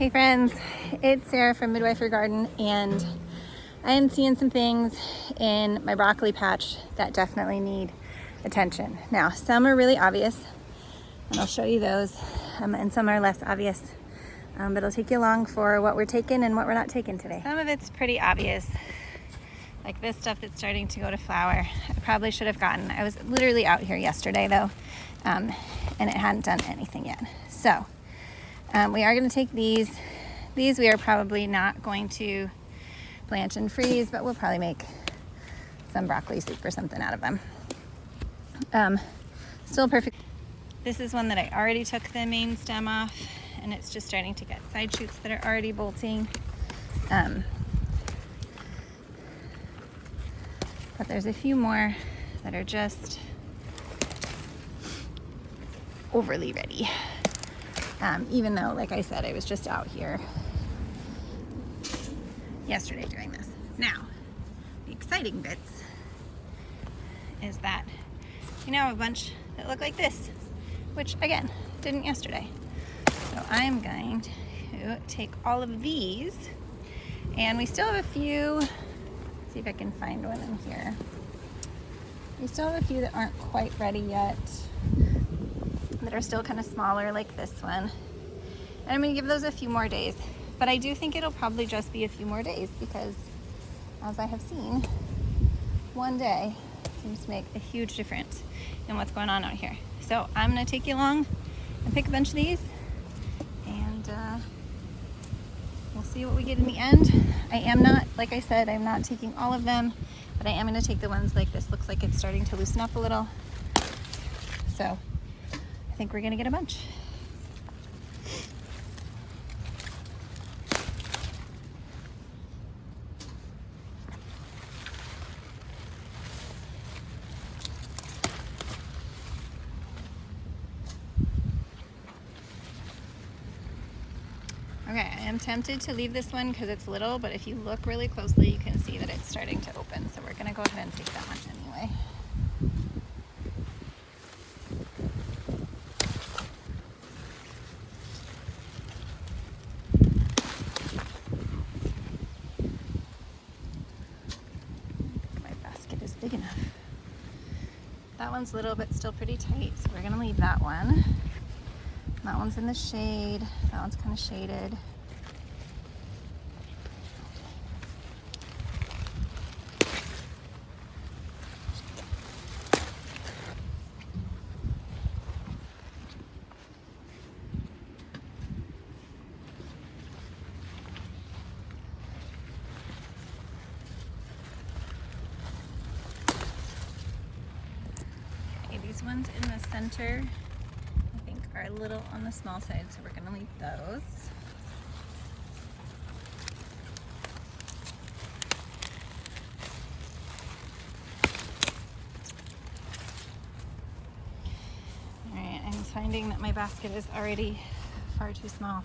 Hey friends, it's Sarah from Midwifery Garden, and I am seeing some things in my broccoli patch that definitely need attention. Now, some are really obvious, and I'll show you those, and some are less obvious, but it'll take you along for what we're taking and what we're not taking today. Some of it's pretty obvious, like this stuff that's starting to go to flower. I probably should have gotten. I was literally out here yesterday though, and it hadn't done anything yet. So we are going to take these. These we are probably not going to blanch and freeze, but we'll probably make some broccoli soup or something out of them. Still perfect. This is one that I already took the main stem off, and it's just starting to get side shoots that are already bolting. But there's a few more that are just overly ready. Even though, like I said, I was just out here yesterday doing this. Now, the exciting bits is that you now have a bunch that look like this, which again, didn't yesterday. So I'm going to take all of these, and we still have a few, let's see if I can find one in here. We still have a few that aren't quite ready yet, that are still kind of smaller, like this one. And I'm gonna give those a few more days, but I do think it'll probably just be a few more days because, as I have seen, one day seems to make a huge difference in what's going on out here. So I'm gonna take you along and pick a bunch of these, and we'll see what we get in the end. I am not, like I said, I'm not taking all of them, but I am gonna take the ones like this. Looks like it's starting to loosen up a little. So I think we're gonna get a bunch. Okay, I am tempted to leave this one because it's little, but if you look really closely, you can see that it's starting to open. So we're gonna go ahead and take that one anyway. My basket is big enough. That one's little, but still pretty tight, so we're gonna leave that one. That one's in the shade. That one's kind of shaded. Okay, these ones in the center are a little on the small side, so we're going to leave those. Alright, I'm finding that my basket is already far too small.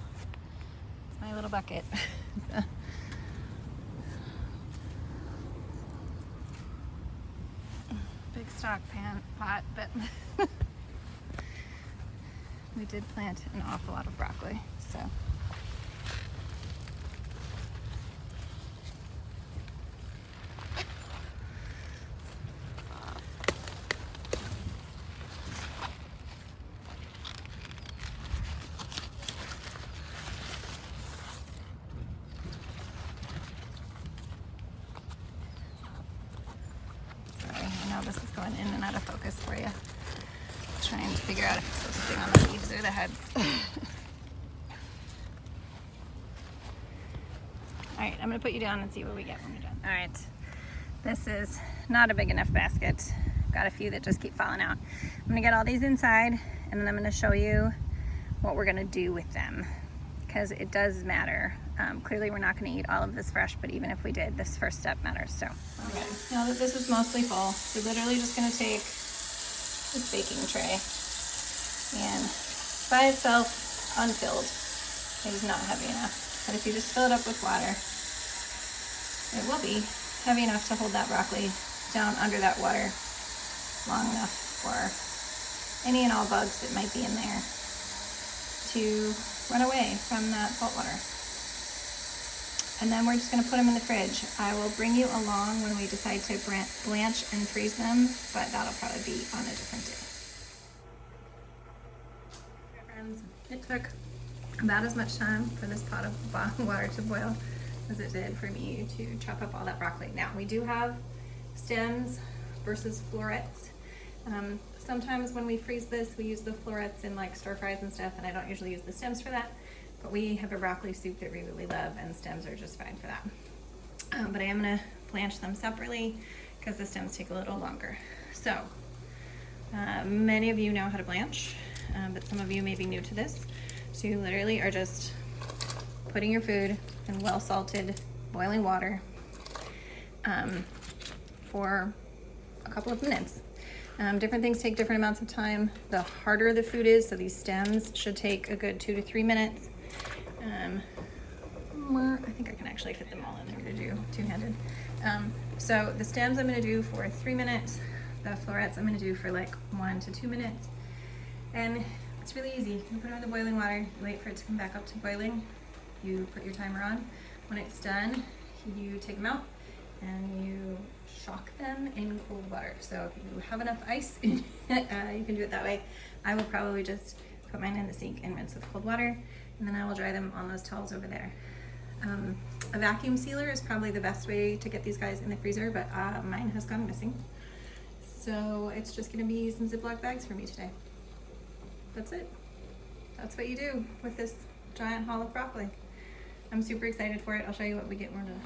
It's my little bucket. Big stock pot, but we did plant an awful lot of broccoli, so. Sorry, I know this is going in and out of focus for you. Trying to figure out if it's focusing on the leaves or the heads. Alright, I'm going to put you down and see what we get when we're done. Alright, this is not a big enough basket. I've got a few that just keep falling out. I'm going to get all these inside, and then I'm going to show you what we're going to do with them, because it does matter. Clearly we're not going to eat all of this fresh, but even if we did, this first step matters. So, okay, now that this is mostly full, we're literally just going to take this baking tray, and by itself, unfilled, it is not heavy enough. But if you just fill it up with water, it will be heavy enough to hold that broccoli down under that water long enough for any and all bugs that might be in there to run away from that salt water. And then we're just gonna put them in the fridge. I will bring you along when we decide to blanch and freeze them, but that'll probably be on a different day. Friends, it took about as much time for this pot of water to boil as it did for me to chop up all that broccoli. Now, we do have stems versus florets. Sometimes when we freeze this, we use the florets in like stir fries and stuff, and I don't usually use the stems for that, but we have a broccoli soup that we really love, and stems are just fine for that. But I am gonna blanch them separately because the stems take a little longer. So, many of you know how to blanch, but some of you may be new to this. So you literally are just putting your food in well salted boiling water for a couple of minutes. Different things take different amounts of time. The harder the food is, so these stems should take a good 2 to 3 minutes. I think I can actually fit them all in there to do two-handed. So the stems I'm gonna do for 3 minutes. The florets I'm gonna do for like 1 to 2 minutes. And it's really easy. You put them in the boiling water, you wait for it to come back up to boiling. You put your timer on. When it's done, you take them out and you shock them in cold water. So if you have enough ice, you can do it that way. I will probably just put mine in the sink and rinse with cold water, and then I will dry them on those towels over there. A vacuum sealer is probably the best way to get these guys in the freezer, but mine has gone missing. So it's just gonna be some Ziploc bags for me today. That's it. That's what you do with this giant haul of broccoli. I'm super excited for it. I'll show you what we get when we're done.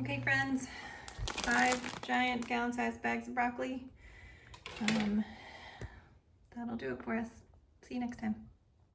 Okay, friends, 5 giant gallon-sized bags of broccoli. That'll do it for us. See you next time.